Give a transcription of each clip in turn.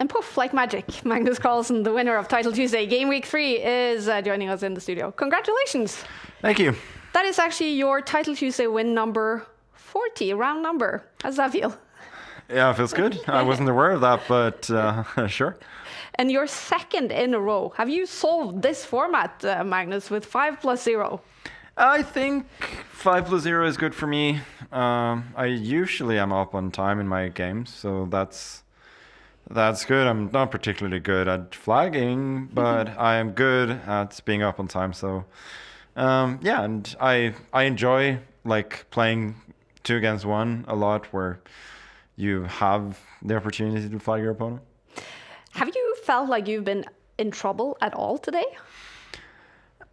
And poof, like magic, Magnus CARLSEN, the winner of Title Tuesday Game Week 3, is joining us in the studio. Congratulations. Thank you. That is actually your Title Tuesday win number 40, round number. How does that feel? Yeah, it feels good. I wasn't aware of that, but sure. And your second in a row. Have you solved this format, Magnus, with 5+0? I think 5+0 is good for me. I usually am up on time in my games, so that's good. I'm not particularly good at flagging, but I am good at being up on time. So yeah, and I enjoy like playing 2 against 1 a lot, where you have the opportunity to flag your opponent. Have you felt like you've been in trouble at all today?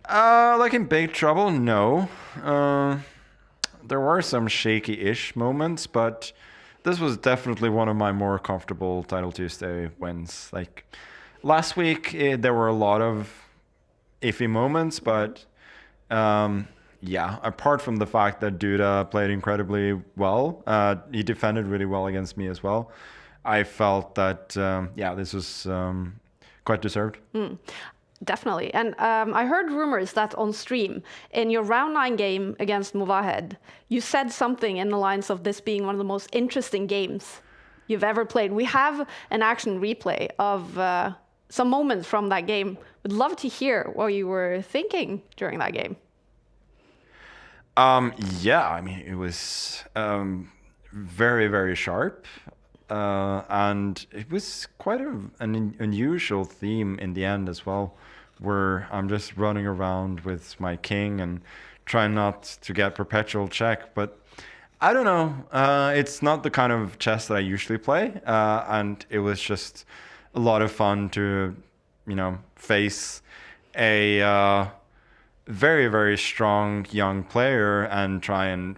Like in big trouble, no. There were some shaky-ish moments, but this was definitely one of my more comfortable Title Tuesday wins. Like last week, there were a lot of iffy moments, but yeah, apart from the fact that Duda played incredibly well, he defended really well against me as well. I felt that, yeah, this was quite deserved. Definitely. And I heard rumors that on stream, in your round 9 game against Movahed, you said something in the lines of this being one of the most interesting games you've ever played. We have an action replay of some moments from that game. Would love to hear what you were thinking during that game. Yeah, I mean, it was very, very sharp. And it was quite an unusual theme in the end as well, where I'm just running around with my king and trying not to get perpetual check. But I don't know. It's not the kind of chess that I usually play. And it was just a lot of fun to, you know, face a very, very strong young player and try and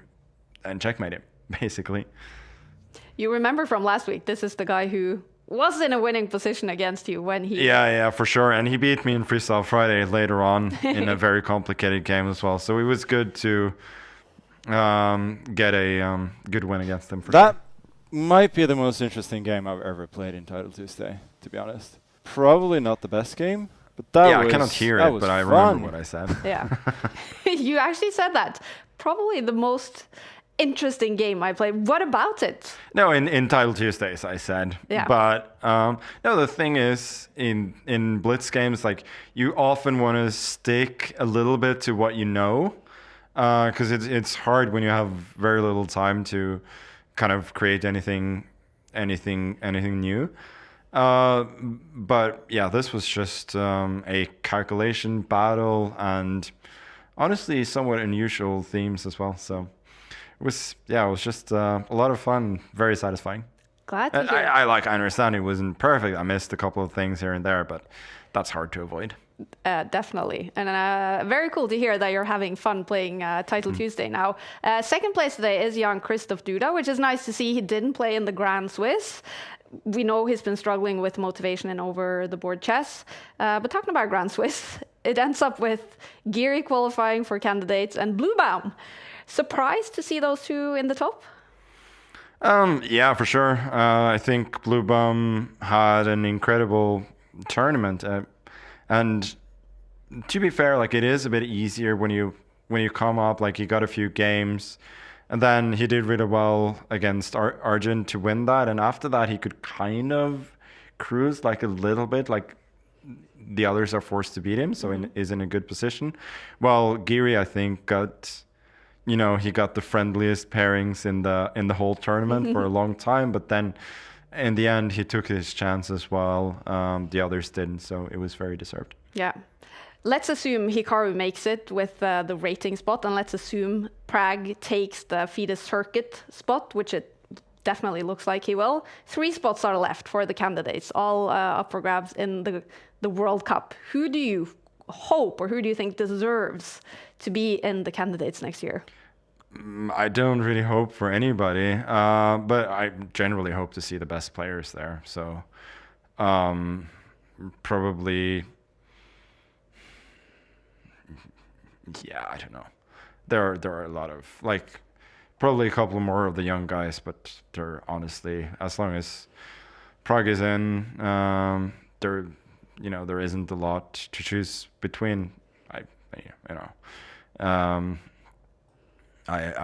checkmate him, basically. You remember from last week, this is the guy who was in a winning position against you when he... Yeah, for sure. And he beat me in Freestyle Friday later on in a very complicated game as well. So it was good to get a good win against him. That might be the most interesting game I've ever played in Title Tuesday, to be honest. Probably not the best game, but that was... I cannot hear it, but I remember what I said. Yeah. You actually said that. Probably the most interesting game I played. What about it? No, in Title Tuesdays, I said. Yeah. But no, the thing is, in Blitz games, like you often want to stick a little bit to what you know, because it's hard when you have very little time to kind of create anything new. But yeah, this was just a calculation battle and honestly somewhat unusual themes as well. So. It was just a lot of fun, very satisfying. Glad to hear. I understand it wasn't perfect. I missed a couple of things here and there, but that's hard to avoid. Definitely. And very cool to hear that you're having fun playing Title Tuesday now. Second place today is Jan Christoph Duda, which is nice to see. He didn't play in the Grand Swiss. We know he's been struggling with motivation in over-the-board chess. But talking about Grand Swiss, it ends up with Geary qualifying for candidates and Bluebaum. Surprised to see those two in the top? Yeah, for sure. I think Bluebaum had an incredible tournament, and to be fair, like it is a bit easier when you come up. Like he got a few games, and then he did really well against Arjun to win that, and after that he could kind of cruise like a little bit. Like the others are forced to beat him, so is in a good position. While Geary, I think, got. You know, he got the friendliest pairings in the whole tournament for a long time, but then in the end he took his chances while the others didn't, so it was very deserved. Yeah. Let's assume Hikaru makes it with the rating spot, and let's assume Prague takes the FIDE circuit spot, which it definitely looks like he will. 3 spots are left for the candidates, all up for grabs in the World Cup. Who do you hope, or who do you think deserves to be in the candidates next year? I don't really hope for anybody, but I generally hope to see the best players there. So probably, yeah, I don't know. There are a lot of, like, probably a couple more of the young guys, but they're honestly, as long as Prague is in. There, there isn't a lot to choose between. I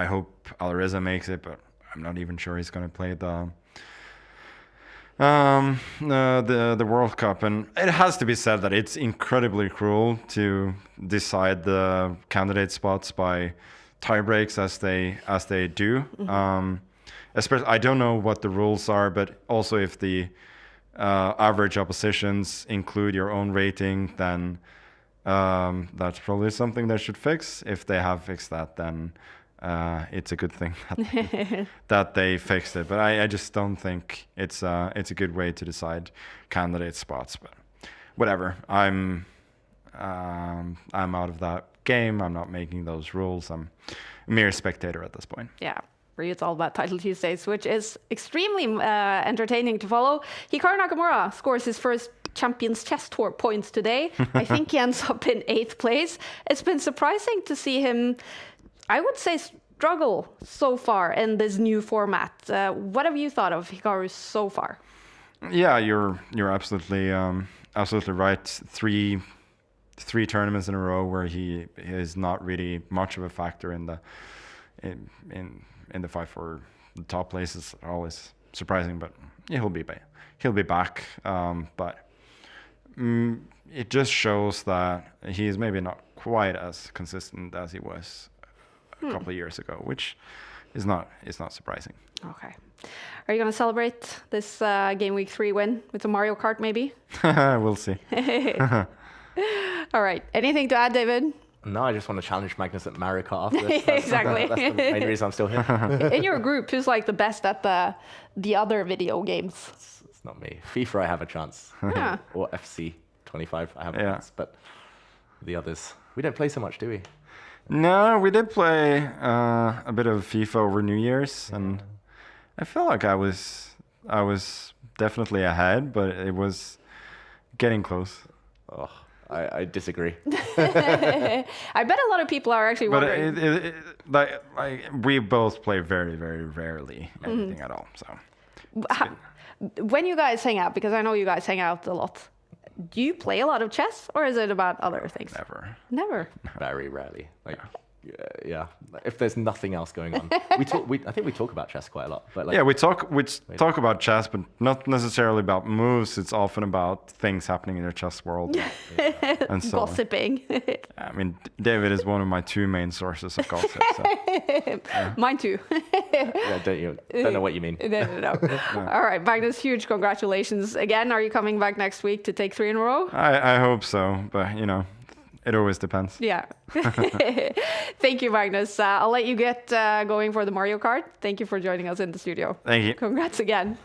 hope Alireza makes it, but I'm not even sure he's going to play the World Cup. And it has to be said that it's incredibly cruel to decide the candidate spots by tie breaks as they do. Especially, I don't know what the rules are, but also if the average oppositions include your own rating, then that's probably something they should fix. If they have fixed that, then it's a good thing that they fixed it. But I just don't think it's a good way to decide candidate spots. But whatever, I'm out of that game. I'm not making those rules. I'm a mere spectator at this point. Yeah. For you, it's all about Title Tuesdays, which is extremely entertaining to follow. Hikaru Nakamura scores his first Champions Chess Tour points today. I think he ends up in 8th place. It's been surprising to see him, I would say, struggle so far in this new format. What have you thought of Hikaru so far? Yeah, you're absolutely right. Three tournaments in a row where he is not really much of a factor in the fight for the top places. Always surprising, but yeah, he'll be back. But it just shows that he is maybe not quite as consistent as he was a couple of years ago, which is not surprising. Okay. Are you going to celebrate this Game Week 3 win with a Mario Kart maybe? We'll see. All right. Anything to add, David? No, I just want to challenge Magnus at Mario Kart after this. Exactly. That's the main reason I'm still here. In your group, who's like the best at the other video games? It's not me. FIFA, I have a chance. Yeah. Or FC 25, I have a chance. But the others, we don't play so much, do we? No, we did play a bit of FIFA over New Year's, and I feel like I was definitely ahead, but it was getting close. Oh, I disagree. I bet a lot of people are actually wondering. But like we both play very, very rarely anything at all. So when you guys hang out, because I know you guys hang out a lot, do you play a lot of chess, or is it about other things? Never. Very rarely. Like, yeah. If there's nothing else going on, I think we talk about chess quite a lot. But like, yeah, we talk about chess, but not necessarily about moves. It's often about things happening in the chess world. And so, gossiping. I mean, David is one of my 2 main sources of gossip. So. Mine too. Yeah, don't know what you mean. No. All right, Magnus, huge congratulations again. Are you coming back next week to take 3 in a row? I hope so, but it always depends. Yeah. Thank you, Magnus. I'll let you get going for the Mario Kart. Thank you for joining us in the studio. Thank you. Congrats again.